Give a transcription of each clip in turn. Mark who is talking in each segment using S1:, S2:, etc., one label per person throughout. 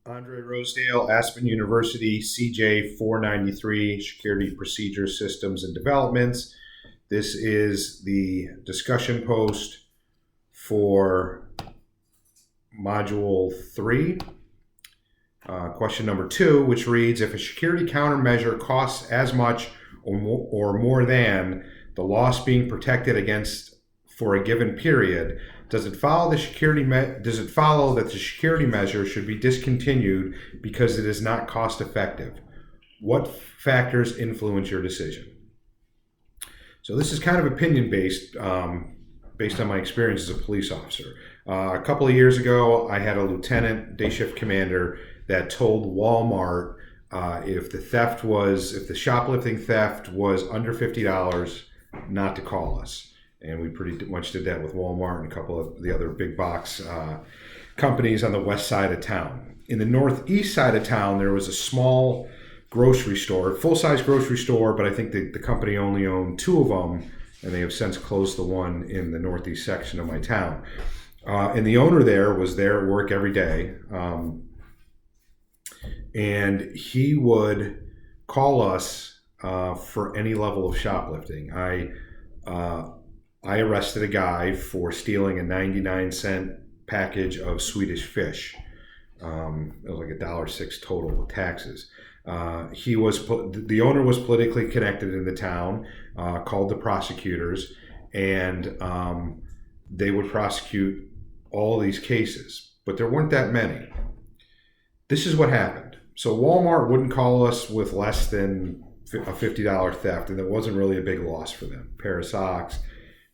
S1: Andre Rosedale, Aspen University, CJ493, Security Procedure Systems and Developments. This is the discussion post for Module 3. Question number 2, which reads, if a security countermeasure costs as much or more than the loss being protected against for a given period, does it follow that the security measure should be discontinued because it is not cost effective? What factors influence your decision? So this is kind of opinion based, based on my experience as a police officer. A couple of years ago, I had a lieutenant, day shift commander, that told Walmart if the shoplifting theft was under $50, not to call us. And we pretty much did that with Walmart and a couple of the other big box companies on the west side of town. In the northeast side of town, there was a small grocery store, full-size grocery store, but I think the company only owned 2 of them, and they have since closed the one in the northeast section of my town. And the owner there was there at work every day, and he would call us for any level of shoplifting. I arrested a guy for stealing a 99-cent package of Swedish fish. It was like $1.06 total with taxes. The owner was politically connected in the town, called the prosecutors, and they would prosecute all these cases, but there weren't that many. This is what happened. So Walmart wouldn't call us with less than a $50 theft, and it wasn't really a big loss for them. A pair of socks,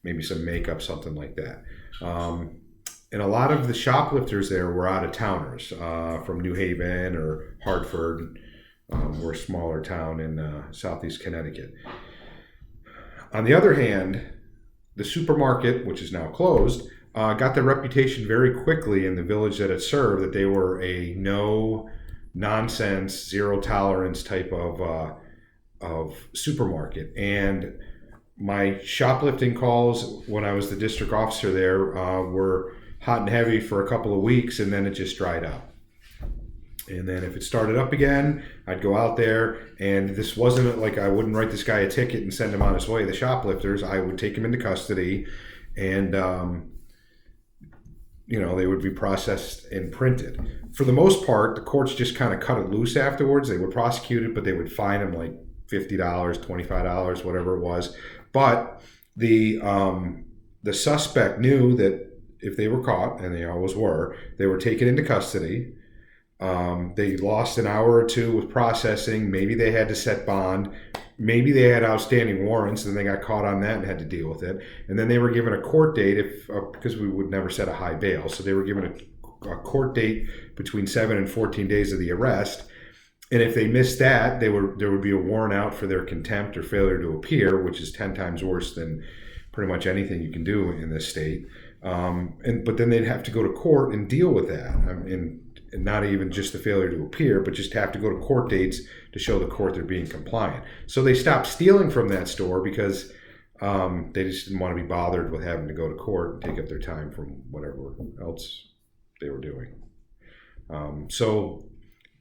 S1: maybe some makeup, something like that. And a lot of the shoplifters there were out of towners from New Haven or Hartford. We're a smaller town in southeast Connecticut. On the other hand, the supermarket, which is now closed, got their reputation very quickly in the village that it served that they were a no-nonsense, zero-tolerance type of supermarket. And my shoplifting calls when I was the district officer there were hot and heavy for a couple of weeks, and then it just dried up. And then if it started up again, I'd go out there, and this wasn't like I wouldn't write this guy a ticket and send him on his way. The shoplifters, I would take him into custody, and they would be processed and printed. For the most part, the courts just kind of cut it loose afterwards. They would prosecute it, but they would fine him like $50, $25, whatever it was. But the suspect knew that if they were caught, and they always were, they were taken into custody. They lost an hour or two with processing. Maybe they had to set bond. Maybe they had outstanding warrants, and they got caught on that and had to deal with it. And then they were given a court date because we would never set a high bail. So they were given a court date between 7 and 14 days of the arrest. And if they missed that, there would be a warrant out for their contempt or failure to appear, which is 10 times worse than pretty much anything you can do in this state. But then they'd have to go to court and deal with that. And not even just the failure to appear, but just have to go to court dates to show the court they're being compliant. So they stopped stealing from that store because they just didn't want to be bothered with having to go to court and take up their time from whatever else they were doing. So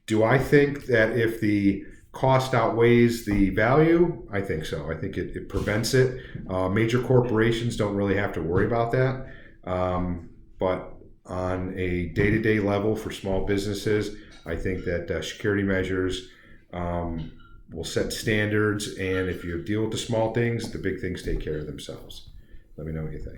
S1: do I think that if the cost outweighs the value? I think so. I think it prevents it. Major corporations don't really have to worry about that. But on a day-to-day level for small businesses, I think that security measures will set standards, and if you deal with the small things, the big things take care of themselves. Let me know what you think.